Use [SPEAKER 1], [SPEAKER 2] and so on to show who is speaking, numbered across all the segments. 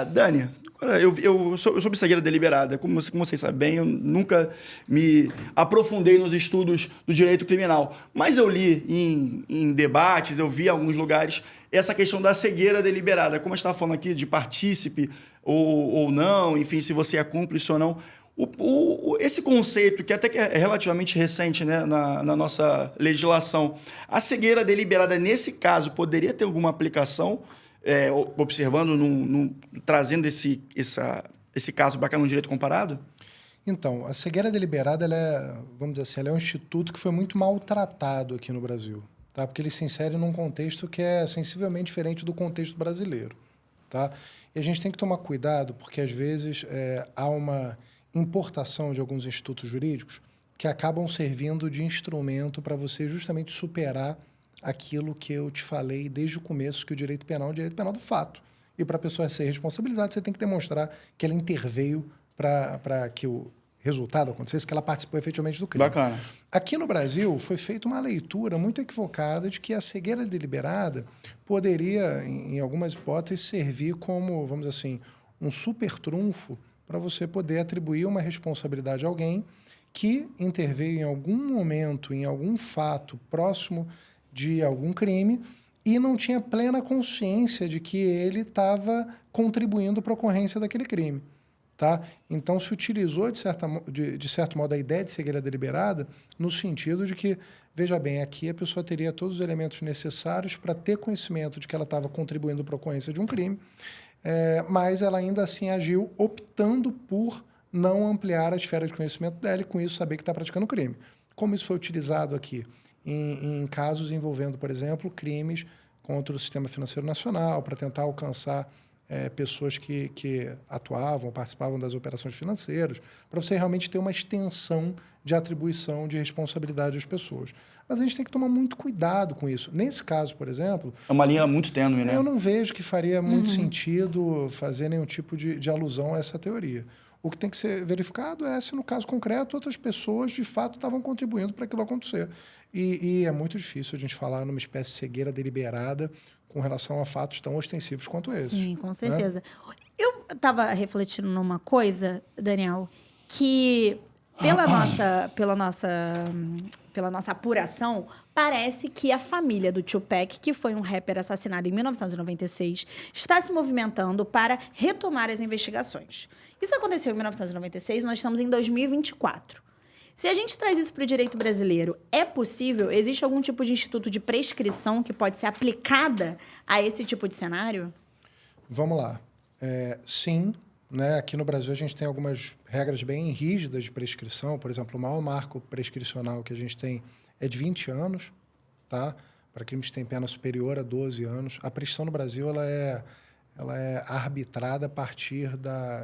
[SPEAKER 1] Dani, agora eu sou cegueira deliberada. Como vocês sabem bem, eu nunca me aprofundei nos estudos do direito criminal. Mas eu li em debates, eu vi em alguns lugares essa questão da cegueira deliberada. Como a gente estava falando aqui de partícipe ou não, enfim, se você é cúmplice ou não. Esse conceito, que até que é relativamente recente, né, na nossa legislação, a cegueira deliberada, nesse caso, poderia ter alguma aplicação, observando, trazendo esse caso para cá no direito comparado?
[SPEAKER 2] Então, a cegueira deliberada, vamos dizer assim, ela é um instituto que foi muito maltratado aqui no Brasil, tá? Porque ele se insere num contexto que é sensivelmente diferente do contexto brasileiro, tá? E a gente tem que tomar cuidado, porque às vezes há uma importação de alguns institutos jurídicos que acabam servindo de instrumento para você justamente superar aquilo que eu te falei desde o começo, que o direito penal é o direito penal do fato. E para a pessoa ser responsabilizada, você tem que demonstrar que ela interveio para que o resultado acontecesse, que ela participou efetivamente do crime.
[SPEAKER 1] Bacana.
[SPEAKER 2] Aqui no Brasil, foi feita uma leitura muito equivocada de que a cegueira deliberada poderia, em algumas hipóteses, servir como, vamos dizer assim, um super trunfo para você poder atribuir uma responsabilidade a alguém que interveio em algum momento, em algum fato próximo de algum crime e não tinha plena consciência de que ele estava contribuindo para a ocorrência daquele crime. Tá? Então, se utilizou, de certo modo, a ideia de cegueira deliberada no sentido de que, veja bem, aqui a pessoa teria todos os elementos necessários para ter conhecimento de que ela estava contribuindo para a ocorrência de um crime, mas ela ainda assim agiu optando por não ampliar a esfera de conhecimento dela e, com isso, saber que está praticando crime. Como isso foi utilizado aqui em casos envolvendo, por exemplo, crimes contra o sistema financeiro nacional, para tentar alcançar pessoas que atuavam, participavam das operações financeiras, para você realmente ter uma extensão de atribuição de responsabilidade às pessoas. Mas a gente tem que tomar muito cuidado com isso. Nesse caso, por exemplo...
[SPEAKER 1] É uma linha muito tênue, né?
[SPEAKER 2] Eu não vejo que faria muito sentido fazer nenhum tipo de alusão a essa teoria. O que tem que ser verificado é se, no caso concreto, outras pessoas, de fato, estavam contribuindo para aquilo acontecer. E é muito difícil a gente falar numa espécie de cegueira deliberada com relação a fatos tão ostensivos quanto esses.
[SPEAKER 3] Sim, com certeza. Né? Eu estava refletindo numa coisa, Daniel, que pela nossa apuração, parece que a família do Tupac, que foi um rapper assassinado em 1996, está se movimentando para retomar as investigações. Isso aconteceu em 1996, nós estamos em 2024. Se a gente traz isso para o direito brasileiro, é possível? Existe algum tipo de instituto de prescrição que pode ser aplicada a esse tipo de cenário?
[SPEAKER 2] Vamos lá. Sim, né? Aqui no Brasil a gente tem algumas regras bem rígidas de prescrição. Por exemplo, o maior marco prescricional que a gente tem é de 20 anos, tá? Para crimes que têm pena superior a 12 anos. A prescrição no Brasil ela é arbitrada a partir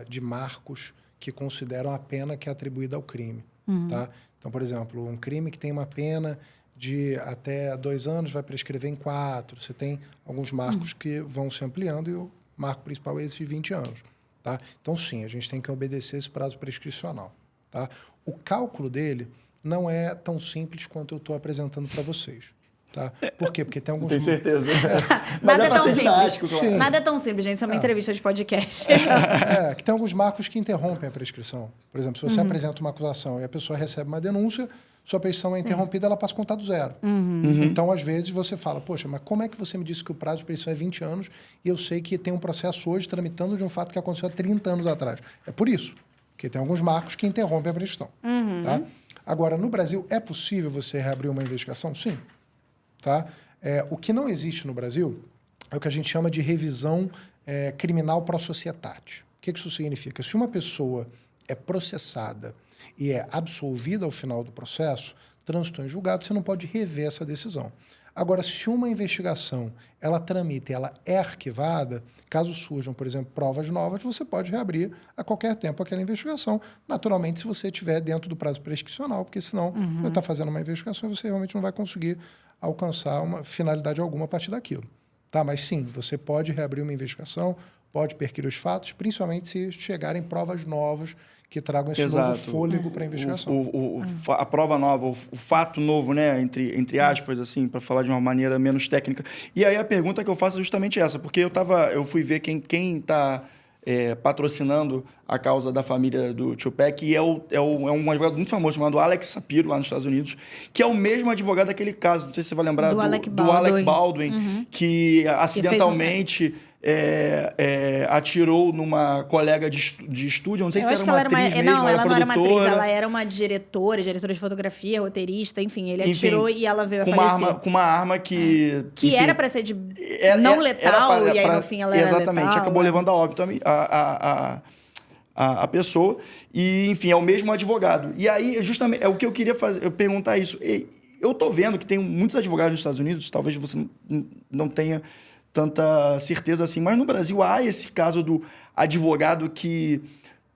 [SPEAKER 2] de marcos que consideram a pena que é atribuída ao crime. Tá? Então, por exemplo, um crime que tem uma pena de até 2 anos vai prescrever em 4. Você tem alguns marcos que vão se ampliando e o marco principal é esse de 20 anos. Tá? Então, sim, a gente tem que obedecer esse prazo prescricional. Tá? O cálculo dele não é tão simples quanto eu estou apresentando para vocês. Tá? Por quê? Porque tem alguns...
[SPEAKER 1] Tenho certeza.
[SPEAKER 3] Nada é tão simples.
[SPEAKER 1] Claro.
[SPEAKER 3] Nada é tão simples, gente. Isso é uma entrevista de podcast.
[SPEAKER 2] Que tem alguns marcos que interrompem a prescrição. Por exemplo, se você apresenta uma acusação e a pessoa recebe uma denúncia, sua prescrição é interrompida, ela passa a contar do zero. Então, às vezes, você fala, poxa, mas como é que você me disse que o prazo de prescrição é 20 anos e eu sei que tem um processo hoje tramitando de um fato que aconteceu há 30 anos atrás? É por isso, porque tem alguns marcos que interrompem a prescrição. Tá? Agora, no Brasil, é possível você reabrir uma investigação? Sim. Tá? O que não existe no Brasil é o que a gente chama de revisão criminal pro societate. O que isso significa? Se uma pessoa é processada e é absolvida ao final do processo, transitou em julgado, você não pode rever essa decisão. Agora, se uma investigação ela tramita e ela é arquivada, caso surjam, por exemplo, provas novas, você pode reabrir a qualquer tempo aquela investigação. Naturalmente, se você estiver dentro do prazo prescricional, porque senão você está fazendo uma investigação e você realmente não vai conseguir alcançar uma finalidade alguma a partir daquilo. Tá? Mas sim, você pode reabrir uma investigação, pode perquirir os fatos, principalmente se chegarem provas novas que tragam esse novo fôlego para a investigação.
[SPEAKER 1] A prova nova, o fato novo, né? Entre aspas, assim, para falar de uma maneira menos técnica. E aí a pergunta que eu faço é justamente essa, porque eu fui ver quem está patrocinando a causa da família do Tupac, e é um advogado muito famoso chamado Alex Sapiro, lá nos Estados Unidos, que é o mesmo advogado daquele caso, não sei se você vai lembrar, do Alec Baldwin, que acidentalmente atirou numa colega de estúdio, não sei se era uma atriz mesmo,
[SPEAKER 3] não, ela não era uma atriz,
[SPEAKER 1] produtora.
[SPEAKER 3] ela era uma diretora de fotografia, roteirista, enfim, ele atirou e ela veio a falecer.
[SPEAKER 1] Com uma arma que...
[SPEAKER 3] Que era para ser não letal, e aí no fim ela era letal.
[SPEAKER 1] Exatamente, acabou levando a óbito a pessoa, e enfim, é o mesmo advogado. E aí, justamente, é o que eu queria fazer, eu perguntar isso. Eu tô vendo que tem muitos advogados nos Estados Unidos, talvez você não tenha tanta certeza assim, mas no Brasil há esse caso do advogado que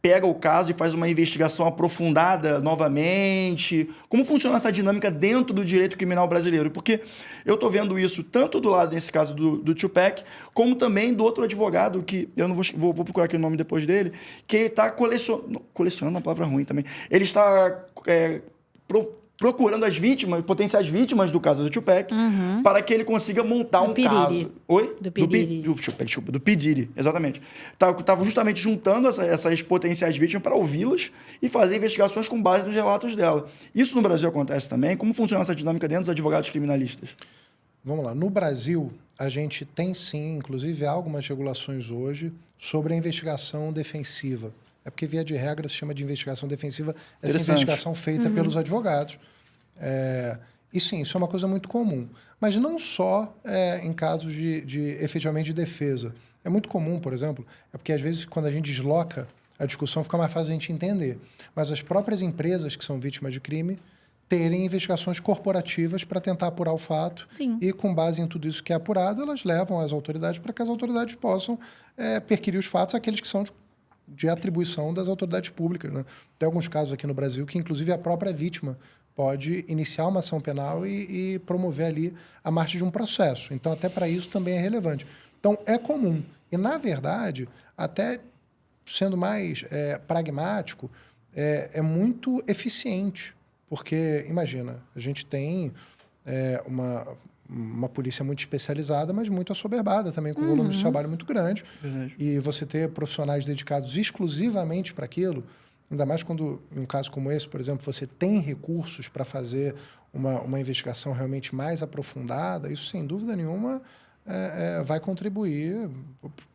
[SPEAKER 1] pega o caso e faz uma investigação aprofundada novamente. Como funciona essa dinâmica dentro do direito criminal brasileiro? Porque eu estou vendo isso tanto do lado, nesse caso, do Tupac, como também do outro advogado, que eu não vou procurar aqui o nome depois dele, que ele está colecionando uma palavra ruim também. Ele está procurando as vítimas, potenciais vítimas do caso do Tupac, para que ele consiga montar um caso. Oi?
[SPEAKER 3] Do P. Diddy.
[SPEAKER 1] Do P. Diddy, exatamente. Estava justamente juntando essas potenciais vítimas para ouvi-las e fazer investigações com base nos relatos dela. Isso no Brasil acontece também? Como funciona essa dinâmica dentro dos advogados criminalistas?
[SPEAKER 2] Vamos lá. No Brasil, a gente tem sim, inclusive, algumas regulações hoje sobre a investigação defensiva. É porque, via de regra, se chama de investigação defensiva essa investigação feita pelos advogados. E sim, isso é uma coisa muito comum. Mas não só em casos de efetivamente de defesa. É muito comum, por exemplo, porque às vezes quando a gente desloca, a discussão fica mais fácil a gente entender. Mas as próprias empresas que são vítimas de crime terem investigações corporativas para tentar apurar o fato.
[SPEAKER 3] Sim.
[SPEAKER 2] E, com base em tudo isso que é apurado, elas levam às autoridades para que as autoridades possam perquirir os fatos, aqueles que são de atribuição das autoridades públicas, né? Tem alguns casos aqui no Brasil que, inclusive, a própria vítima pode iniciar uma ação penal e promover ali a marcha de um processo. Então, até para isso também é relevante. Então, é comum. E, na verdade, até sendo mais pragmático, é muito eficiente. Porque, imagina, a gente tem uma polícia muito especializada, mas muito assoberbada também, com um volume de trabalho muito grande.
[SPEAKER 1] Verdade.
[SPEAKER 2] E você ter profissionais dedicados exclusivamente para aquilo, ainda mais quando, em um caso como esse, por exemplo, você tem recursos para fazer uma investigação realmente mais aprofundada, isso, sem dúvida nenhuma, vai contribuir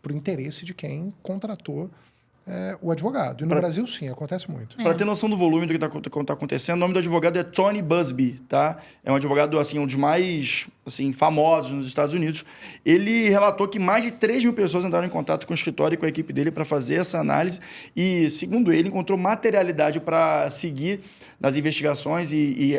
[SPEAKER 2] para o interesse de quem contratou o advogado. E no Brasil, sim, acontece muito.
[SPEAKER 1] Para ter noção do volume do que está acontecendo, o nome do advogado é Tony Buzbee, tá? É um advogado, assim, um dos mais famosos nos Estados Unidos. Ele relatou que mais de 3 mil pessoas entraram em contato com o escritório e com a equipe dele para fazer essa análise e, segundo ele, encontrou materialidade para seguir nas investigações e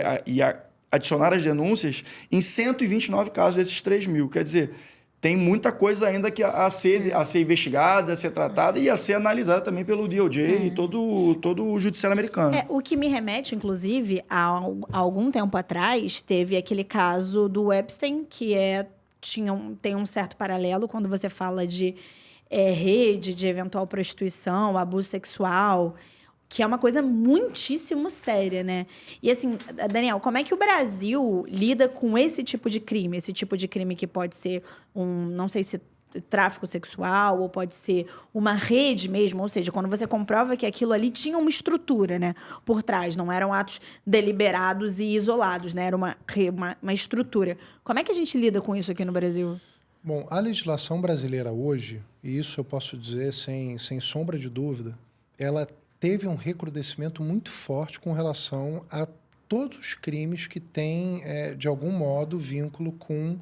[SPEAKER 1] adicionar as denúncias em 129 casos desses 3 mil. Quer dizer, tem muita coisa ainda a ser investigada, a ser tratada e a ser analisada também pelo DOJ e todo o judiciário americano.
[SPEAKER 3] O que me remete, inclusive, há algum tempo atrás, teve aquele caso do Epstein, que tem um certo paralelo quando você fala de rede, de eventual prostituição, abuso sexual, que é uma coisa muitíssimo séria, né? E assim, Daniel, como é que o Brasil lida com esse tipo de crime? Esse tipo de crime que pode ser não sei se tráfico sexual, ou pode ser uma rede mesmo, ou seja, quando você comprova que aquilo ali tinha uma estrutura, né, por trás, não eram atos deliberados e isolados, né? Era uma estrutura. Como é que a gente lida com isso aqui no Brasil?
[SPEAKER 2] Bom, a legislação brasileira hoje, e isso eu posso dizer sem sombra de dúvida, ela teve um recrudescimento muito forte com relação a todos os crimes que têm, de algum modo, vínculo com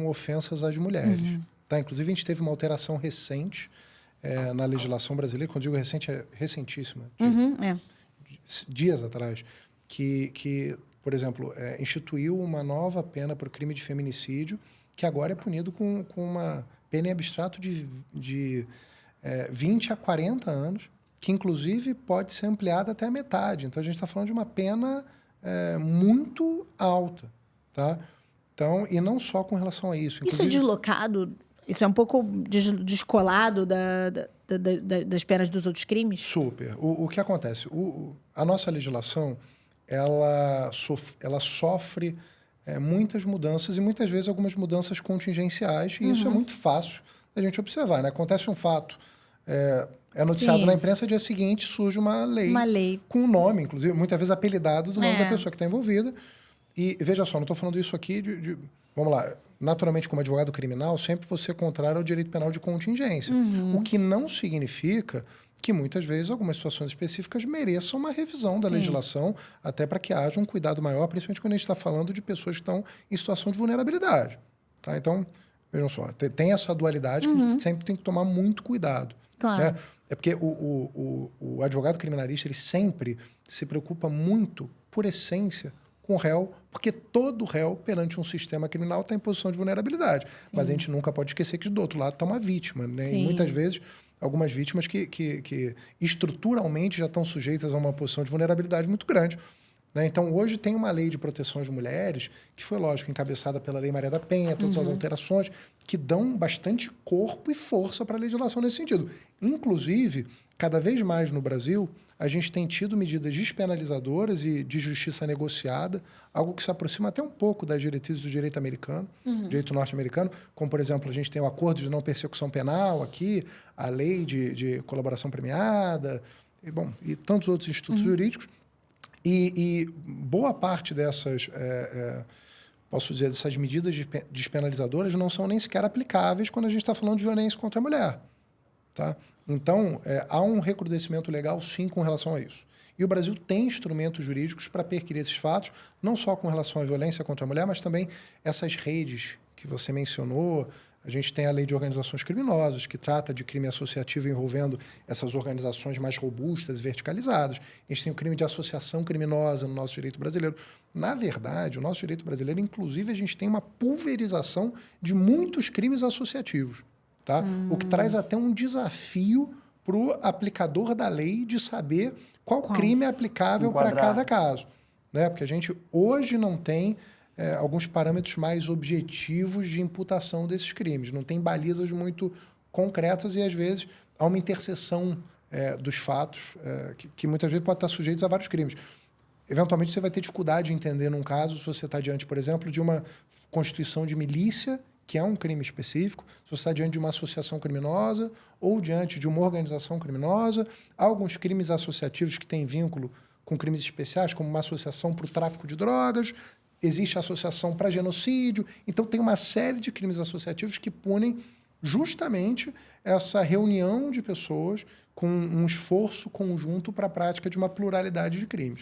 [SPEAKER 2] ofensas às mulheres. Tá? Inclusive, a gente teve uma alteração recente na legislação brasileira, quando digo recente, é recentíssima, dias atrás, que por exemplo, instituiu uma nova pena para o crime de feminicídio, que agora é punido com uma pena em abstrato de 20 a 40 anos, que, inclusive, pode ser ampliada até a metade. Então, a gente está falando de uma pena muito alta, tá? Então, e não só com relação a isso.
[SPEAKER 3] Isso é deslocado? Isso é um pouco descolado das penas dos outros crimes?
[SPEAKER 2] Super. O que acontece? A nossa legislação, ela sofre muitas mudanças e, muitas vezes, algumas mudanças contingenciais. E isso é muito fácil da gente observar, né? Acontece um fato é noticiado
[SPEAKER 3] Sim.
[SPEAKER 2] na imprensa, dia seguinte surge uma lei com um nome, inclusive, muitas vezes apelidado do nome da pessoa que está envolvida. E veja só, não estou falando isso aqui vamos lá, naturalmente, como advogado criminal, sempre você é contrário ao direito penal de contingência. O que não significa que muitas vezes algumas situações específicas mereçam uma revisão da legislação, até para que haja um cuidado maior, principalmente quando a gente está falando de pessoas que estão em situação de vulnerabilidade. Tá? Então, vejam só, tem essa dualidade que a gente sempre tem que tomar muito cuidado.
[SPEAKER 3] Claro.
[SPEAKER 2] Né? É porque o advogado criminalista ele sempre se preocupa muito, por essência, com o réu, porque todo réu, perante um sistema criminal, está em posição de vulnerabilidade. Sim. Mas a gente nunca pode esquecer que, do outro lado, está uma vítima. Né? E muitas vezes, algumas vítimas que estruturalmente já estão sujeitas a uma posição de vulnerabilidade muito grande. Né? Então, hoje tem uma lei de proteção às mulheres, que foi, lógico, encabeçada pela Lei Maria da Penha, todas as alterações, que dão bastante corpo e força para a legislação nesse sentido. Inclusive, cada vez mais no Brasil, a gente tem tido medidas despenalizadoras e de justiça negociada, algo que se aproxima até um pouco das diretrizes do direito americano, direito norte-americano, como, por exemplo, a gente tem o Acordo de Não Persecução Penal aqui, a Lei de Colaboração Premiada, e tantos outros institutos jurídicos. E boa parte dessas, posso dizer, dessas medidas despenalizadoras não são nem sequer aplicáveis quando a gente está falando de violência contra a mulher. Tá? Então, há um recrudescimento legal, sim, com relação a isso. E o Brasil tem instrumentos jurídicos para perquirir esses fatos, não só com relação à violência contra a mulher, mas também essas redes que você mencionou. A gente tem a Lei de Organizações Criminosas, que trata de crime associativo envolvendo essas organizações mais robustas e verticalizadas. A gente tem o crime de associação criminosa no nosso direito brasileiro. Na verdade, o nosso direito brasileiro, inclusive, a gente tem uma pulverização de muitos crimes associativos. Tá? O que traz até um desafio para o aplicador da lei de saber qual crime é aplicável para cada caso. Né? Porque a gente hoje não tem alguns parâmetros mais objetivos de imputação desses crimes. Não tem balizas muito concretas e, às vezes, há uma interseção dos fatos que muitas vezes pode estar sujeitos a vários crimes. Eventualmente, você vai ter dificuldade de entender num caso se você está diante, por exemplo, de uma constituição de milícia, que é um crime específico, se você está diante de uma associação criminosa ou diante de uma organização criminosa. Há alguns crimes associativos que têm vínculo com crimes especiais, como uma associação para o tráfico de drogas, existe a associação para genocídio. Então, tem uma série de crimes associativos que punem justamente essa reunião de pessoas com um esforço conjunto para a prática de uma pluralidade de crimes.